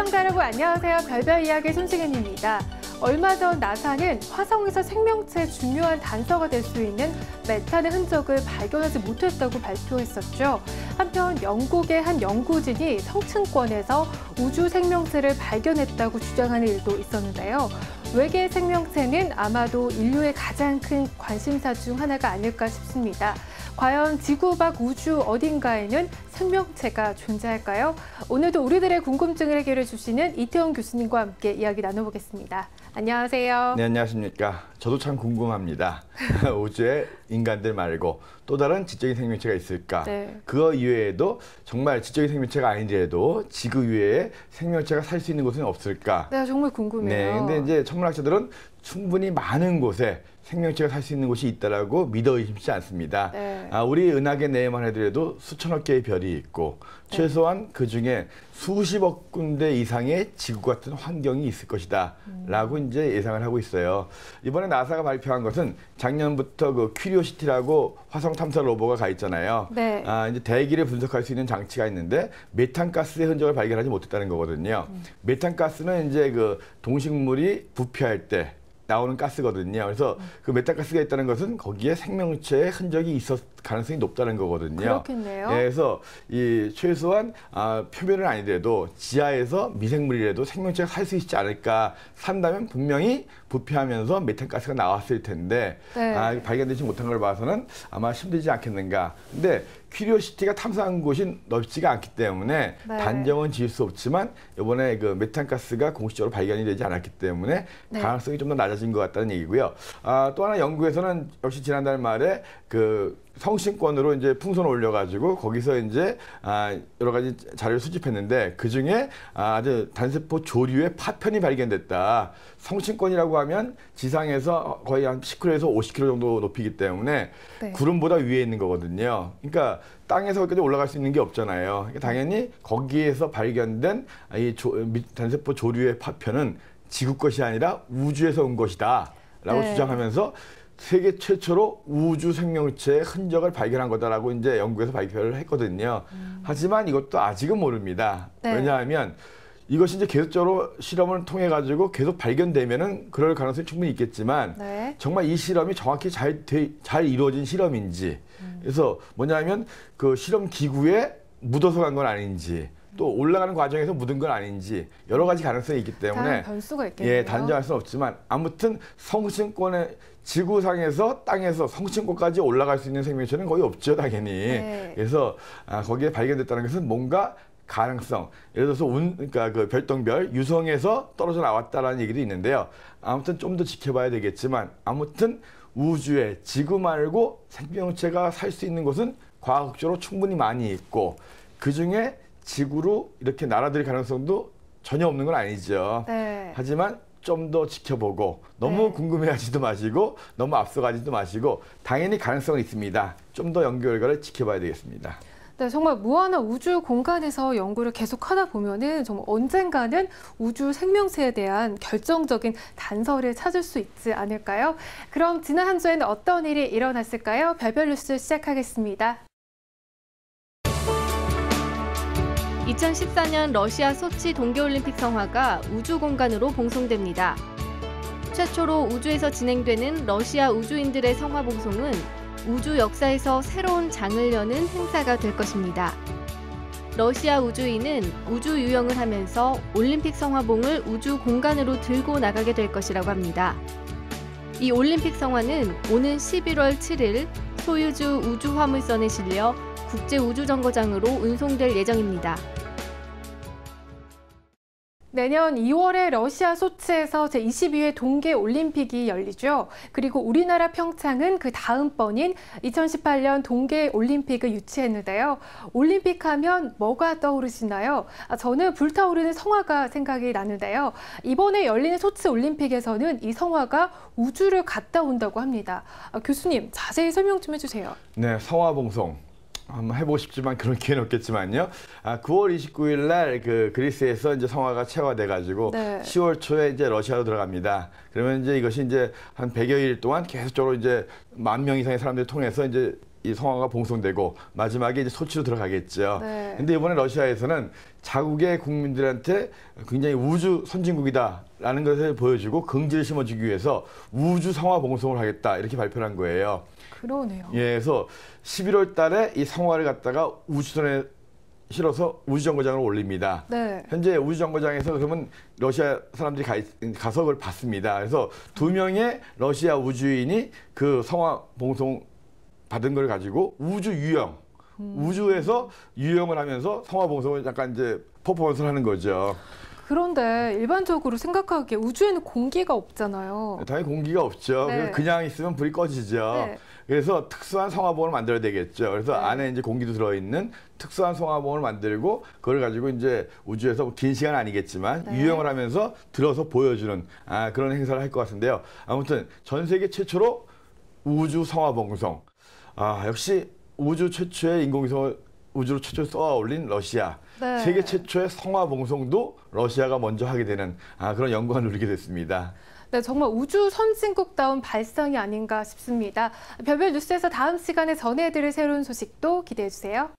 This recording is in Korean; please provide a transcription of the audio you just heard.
시청자 여러분 안녕하세요. 별별 이야기 손승현입니다. 얼마 전 나사는 화성에서 생명체의 중요한 단서가 될 수 있는 메탄의 흔적을 발견하지 못했다고 발표했었죠. 한편 영국의 한 연구진이 성층권에서 우주 생명체를 발견했다고 주장하는 일도 있었는데요. 외계 생명체는 아마도 인류의 가장 큰 관심사 중 하나가 아닐까 싶습니다. 과연 지구 밖 우주 어딘가에는 생명체가 존재할까요? 오늘도 우리들의 궁금증을 해결해 주시는 이태원 교수님과 함께 이야기 나눠보겠습니다. 안녕하세요. 네, 안녕하십니까. 저도 참 궁금합니다. 우주에 인간들 말고 또 다른 지적인 생명체가 있을까? 네. 그거 이외에도 정말 지적인 생명체가 아니더라도 지구 위에 생명체가 살 수 있는 곳은 없을까? 네, 정말 궁금해요. 네, 근데 이제 천문학자들은 충분히 많은 곳에 생명체가 살 수 있는 곳이 있다라고 믿어 의심치 않습니다. 네. 우리 은하계 내에만 해도 수천억 개의 별이 있고 최소한 그중에 수십억 군데 이상의 지구 같은 환경이 있을 것이다 라고 이제 예상을 하고 있어요. 이번에 나사가 발표한 것은 작년부터 그 큐리오시티라고 화성 탐사 로버가 가 있잖아요. 네. 이제 대기를 분석할 수 있는 장치가 있는데 메탄가스의 흔적을 발견하지 못했다는 거거든요. 메탄가스는 이제 그 동식물이 부패할 때 나오는 가스거든요. 그래서 그 메탄가스가 있다는 것은 거기에 생명체의 흔적이 있을 가능성이 높다는 거거든요. 그렇겠네요. 네, 그래서 이 최소한 표면은 아니더라도 지하에서 미생물이라도 생명체가 살 수 있지 않을까. 산다면 분명히 부패하면서 메탄가스가 나왔을 텐데 네. 발견되지 못한 걸 봐서는 아마 힘들지 않겠는가. 근데 큐리오시티가 탐사한 곳이 넓지가 않기 때문에 네. 단정은 지을 수 없지만 이번에 그 메탄가스가 공식적으로 발견이 되지 않았기 때문에 네. 가능성이 좀 더 낮아진 것 같다는 얘기고요. 또 하나 영국에서는 역시 지난달 말에 그 성층권으로 이제 풍선을 올려가지고 거기서 이제 여러 가지 자료를 수집했는데 그 중에 아주 단세포 조류의 파편이 발견됐다. 성층권이라고 하면 지상에서 거의 한 10km에서 50km 정도 높이기 때문에 네. 구름보다 위에 있는 거거든요. 그러니까 땅에서 거기까지 올라갈 수 있는 게 없잖아요. 그러니까 당연히 거기에서 발견된 이 단세포 조류의 파편은 지구 것이 아니라 우주에서 온 것이다 라고 네. 주장하면서 세계 최초로 우주 생명체의 흔적을 발견한 거다라고 이제 영국에서 발표를 했거든요. 하지만 이것도 아직은 모릅니다. 네. 왜냐하면 이것이 이제 계속적으로 실험을 통해 가지고 계속 발견되면은 그럴 가능성이 충분히 있겠지만 네. 정말 이 실험이 정확히 잘 이루어진 실험인지 그래서 뭐냐면 그 실험 기구에 묻어서 간 건 아닌지 또 올라가는 과정에서 묻은 건 아닌지 여러 가지 가능성이 있기 때문에 변수가 있겠네요. 예, 단정할 수는 없지만 아무튼 성층권에 지구상에서 땅에서 성층권까지 올라갈 수 있는 생명체는 거의 없죠, 당연히. 네. 그래서 거기에 발견됐다는 것은 뭔가 가능성, 예를 들어서 그러니까 그 별똥별 유성에서 떨어져 나왔다라는 얘기도 있는데요. 아무튼 좀 더 지켜봐야 되겠지만 아무튼 우주에 지구 말고 생명체가 살 수 있는 곳은 과학적으로 충분히 많이 있고 그 중에 지구로 이렇게 날아들 가능성도 전혀 없는 건 아니죠. 네. 하지만 좀 더 지켜보고 너무 네. 궁금해하지도 마시고 너무 앞서가지도 마시고 당연히 가능성은 있습니다. 좀 더 연구 결과를 지켜봐야 되겠습니다. 네, 정말 무한한 우주 공간에서 연구를 계속하다 보면은 정말 언젠가는 우주 생명체에 대한 결정적인 단서를 찾을 수 있지 않을까요? 그럼 지난 한 주에는 어떤 일이 일어났을까요? 별별 뉴스 시작하겠습니다. 2014년 러시아 소치 동계올림픽 성화가 우주 공간으로 봉송됩니다. 최초로 우주에서 진행되는 러시아 우주인들의 성화 봉송은 우주 역사에서 새로운 장을 여는 행사가 될 것입니다. 러시아 우주인은 우주 유영을 하면서 올림픽 성화봉을 우주 공간으로 들고 나가게 될 것이라고 합니다. 이 올림픽 성화는 오는 11월 7일 소유주 우주화물선에 실려 국제우주정거장으로 운송될 예정입니다. 내년 2월에 러시아 소치에서 제22회 동계올림픽이 열리죠. 그리고 우리나라 평창은 그 다음번인 2018년 동계올림픽을 유치했는데요. 올림픽 하면 뭐가 떠오르시나요? 저는 불타오르는 성화가 생각이 나는데요. 이번에 열리는 소치 올림픽에서는 이 성화가 우주를 갔다 온다고 합니다. 교수님, 자세히 설명 좀 해주세요. 네, 성화봉송. 한번 해보고 싶지만 그런 기회는 없겠지만요. 9월 29일 날 그 그리스에서 이제 성화가 체화돼가지고 네. 10월 초에 이제 러시아로 들어갑니다. 그러면 이제 이것이 이제 한 100여 일 동안 계속적으로 이제 10,000명 이상의 사람들을 통해서 이제 이 성화가 봉송되고 마지막에 이제 소치로 들어가겠죠. 네. 근데 이번에 러시아에서는 자국의 국민들한테 굉장히 우주 선진국이다라는 것을 보여주고 긍지를 심어주기 위해서 우주 성화 봉송을 하겠다 이렇게 발표를 한 거예요. 그러네요. 예, 그래서 11월 달에 이 성화를 갖다가 우주선에 실어서 우주정거장으로 올립니다. 네. 현재 우주정거장에서 그러면 러시아 사람들이 가서 그걸 봤습니다. 그래서 2명의 러시아 우주인이 그 성화 봉송 받은 걸 가지고 우주 유영, 우주에서 유영을 하면서 성화 봉송을 약간 이제 퍼포먼스를 하는 거죠. 그런데 일반적으로 생각하기에 우주에는 공기가 없잖아요. 당연히 공기가 없죠. 네. 그래서 그냥 있으면 불이 꺼지죠. 네. 그래서 특수한 성화봉을 만들어야 되겠죠. 그래서 네. 안에 이제 공기도 들어있는 특수한 성화봉을 만들고 그걸 가지고 이제 우주에서 긴 시간 아니겠지만 네. 유영을 하면서 들어서 보여주는 그런 행사를 할 것 같은데요. 아무튼 전 세계 최초로 우주 성화봉송. 역시 우주 최초의 인공위성을 우주로 최초로 쏘아 올린 러시아. 네. 세계 최초의 성화봉송도 러시아가 먼저 하게 되는 그런 영광을 누리게 됐습니다. 네, 정말 우주 선진국다운 발상이 아닌가 싶습니다. 별별 뉴스에서 다음 시간에 전해드릴 새로운 소식도 기대해 주세요.